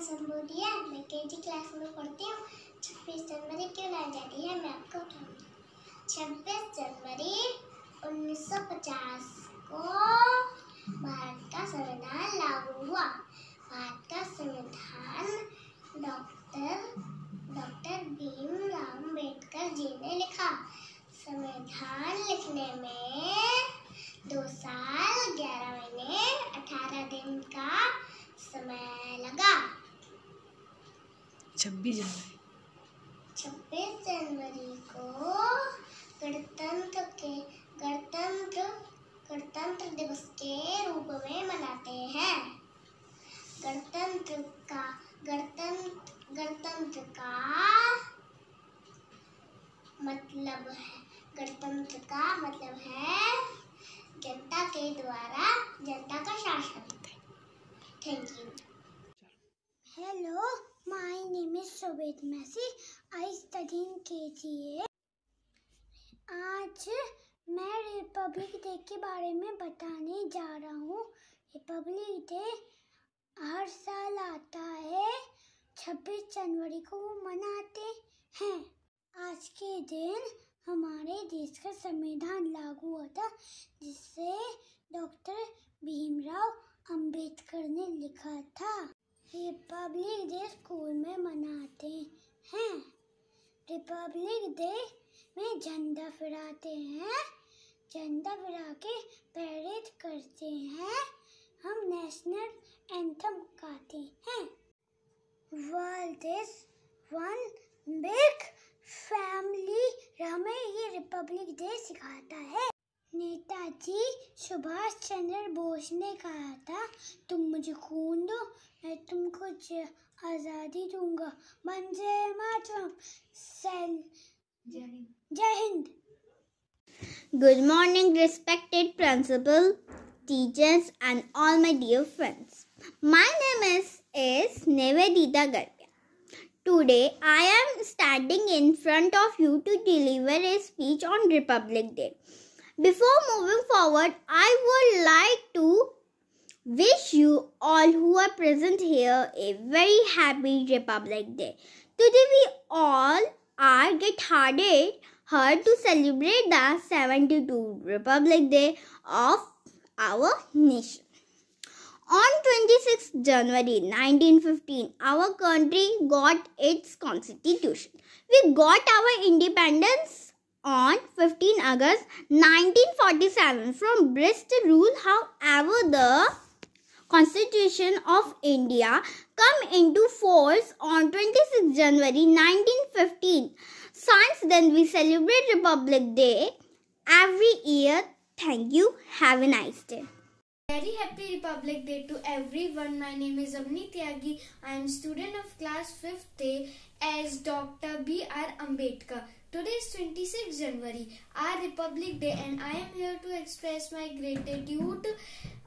संबोधिया, मैं KG class में पढ़ती हूँ। 26 जनवरी क्यों लाई जाती है, मैं आपको बताऊंगी। 26 जनवरी 1950 को भारत का संविधान लागू हुआ। भारत का संविधान डॉक्टर भीमराव अम्बेडकर जी ने लिखा। संविधान लिखने में 2 साल 11 महीने 18 दिन का समय लगा। 26 जनवरी को गणतंत्र दिवस के रूप में मनाते हैं। गणतंत्र का मतलब है जनता के द्वारा जनता का शासन। Thank you. Hello, my name is Shobit Messi. I study in KGA. आज मैं रिपब्लिक डे के बारे में बताने जा रहा हूँ। रिपब्लिक डे हर साल आता है, 26 जनवरी को वो मनाते हैं। आज के दिन हमारे देश का संविधान लागू हुआ था, जिसे डॉक्टर भीमराव अंबेडकर ने लिखा था। रिपब्लिक डे स्कूल में मनाते हैं। रिपब्लिक डे में झंडा फहराते हैं, झंडा फहरा के परेड करते हैं, हम नेशनल एंथम गाते हैं। World is one big family, हमें ये रिपब्लिक डे सिखाता है। नेताजी सुभाष चंद्र बोस ने कहा था, तुम मुझे खून दो, मैं तुमको आज़ादी दूंगा। वंदे मातरम। जय Hind. Good morning, respected principal, teachers, and all my dear friends. My name is Nivedita Garpia. Today, I am standing in front of you to deliver a speech on Republic Day. Before moving forward, I would like to wish you all who are present here a very happy Republic Day. Today we all are get-hearted here to celebrate the 72nd Republic Day of our nation. On 26 January 1915, our country got its constitution. We got our independence on 15 August 1947 from British rule. However, the Constitution of India come into force on 26 January 1915. Since then, we celebrate Republic Day every year. Thank you. Have a nice day. Very happy Republic Day to everyone. My name is Avni Tyagi. I am student of class 5th A as Dr. B.R. Ambedkar. Today is 26 January, our Republic Day, and I am here to express my gratitude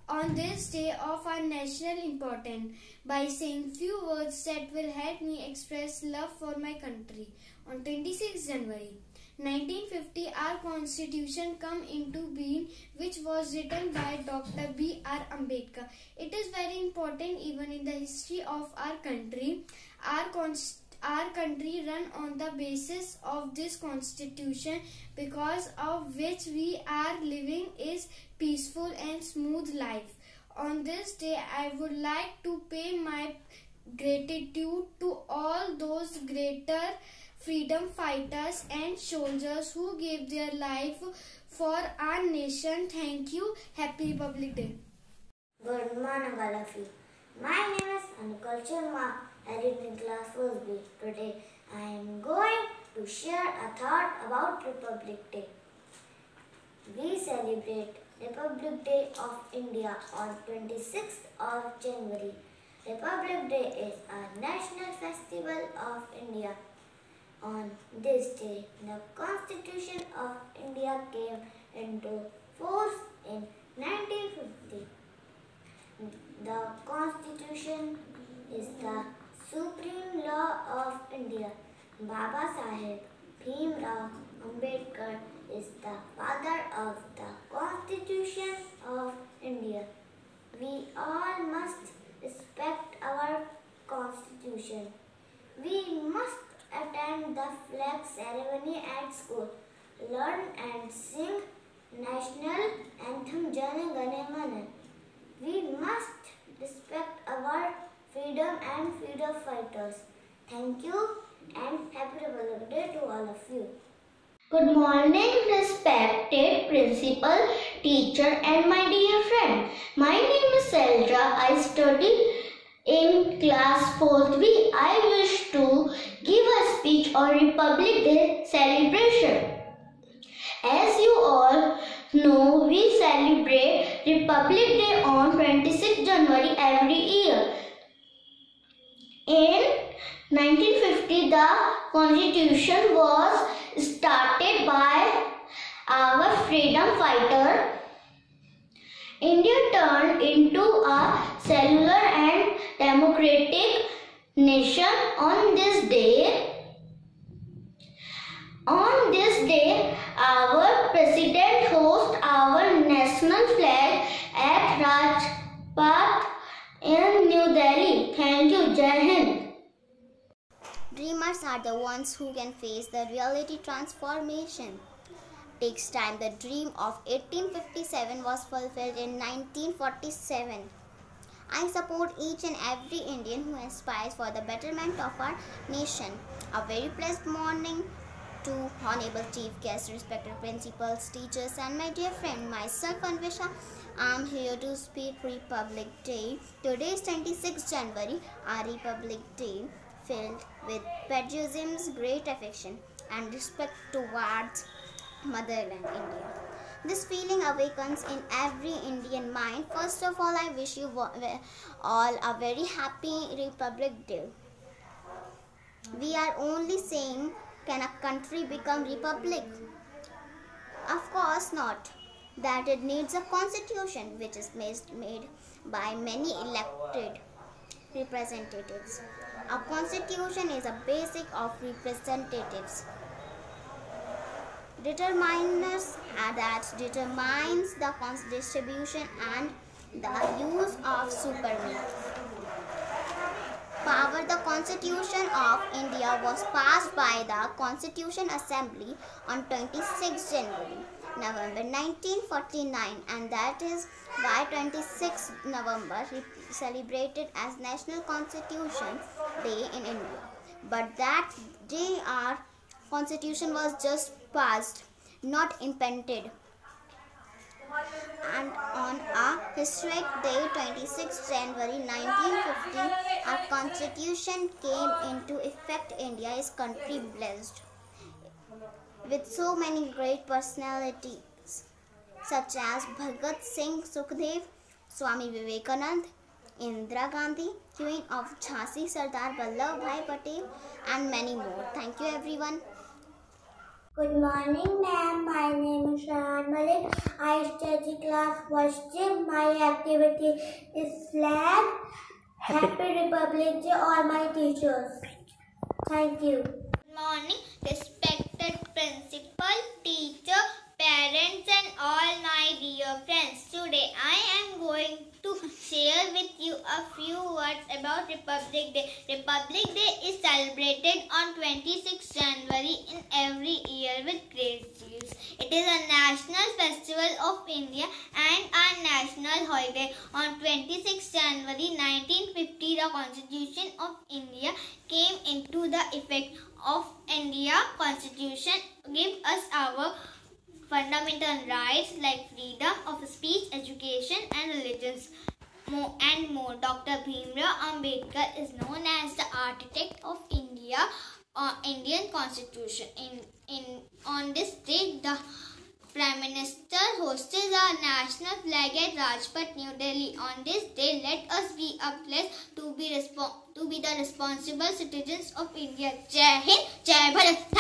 on this day of our national importance by saying few words that will help me express love for my country. On 26 January 1950, our constitution come into being, which was written by Dr. B.R. Ambedkar. It is very important even in the history of our country. Our country run on the basis of this constitution, because of which we are living is peaceful and smooth life. On this day, I would like to pay my gratitude to all those greater freedom fighters and soldiers who gave their life for our nation. Thank you. Happy Republic Day. Good morning, all of you. My name is Anukal Sharma. I read in class 1B. Today, I am going to share a thought about Republic Day. We celebrate Republic Day of India on 26th of January. Republic Day is a national festival of India. On this day, the Constitution of India came into force in 1950. The Constitution is the supreme law of India. Baba Saheb Bhimrao Ambedkar is the father of the Constitution of India. We all must respect our Constitution Constitution. We must attend the flag ceremony at school, learn and sing national anthem Jana Gana Mana. We must respect our freedom and freedom fighters. Thank you and happy Republic Day to all of you. Good morning, respected principal, teacher and my dear friend. My name is Seldra. I study in class 4th B. I wish to give a speech on Republic Day celebration. As you all know, we celebrate Republic Day on 26 January every year. In 1950, the Constitution was started by our freedom fighter. India turned into a secular and democratic nation on this day. On this day, our president hosts our national flag at Rajpath in New Delhi. Thank you. Jai Hind. Dreamers are the ones who can face the reality transformation. Takes time. The dream of 1857 was fulfilled in 1947. I support each and every Indian who aspires for the betterment of our nation. A very blessed morning to Honorable Chief Guest, respected principals, teachers and my dear friend, myself Anvisha. I am here to speak Republic Day. Today is 26 January, our Republic Day filled with patriotism, great affection and respect towards motherland India. This feeling awakens in every Indian mind. First of all, I wish you all a very happy Republic Day. We are only saying, can a country become republic? Of course not. That it needs a constitution which is made by many elected representatives. A constitution is a basic of representatives. Determiners that determines the distribution and the use of supermen. Power. The Constitution of India was passed by the Constitution Assembly on 26 January, November 1949, and that is why 26 November celebrated as National Constitution Day in India. But that day our Constitution was just passed, not implemented. And on a historic day, 26 January 1950, our Constitution came into effect. India is country blessed with so many great personalities such as Bhagat Singh Sukhdev, Swami Vivekanand, Indira Gandhi, Queen of Jhansi Sardar Vallabhbhai Patel and many more. Thank you everyone. Good morning, ma'am. My name is Shahan Malik. I study class 1st. My activity is flag. Happy Republic Day, all my teachers. Thank you. Good morning, respected principal, teacher, parents and all my dear friends. Today I am going to share with you a few words about Republic Day. Republic Day is celebrated on 26 January in every year with great zeal. It is a national festival of India and a national holiday. On 26 January 1950, the Constitution of India came into the effect of India Constitution give us our fundamental rights like freedom of speech, education and religions. More and more. Dr. Bhimrao Ambedkar is known as the architect of Indian Constitution. On this day, the Prime Minister hosted our national flag at Rajpath, New Delhi. On this day, let us be a pledge to be the responsible citizens of India. Jai Hind, Jai Bharat.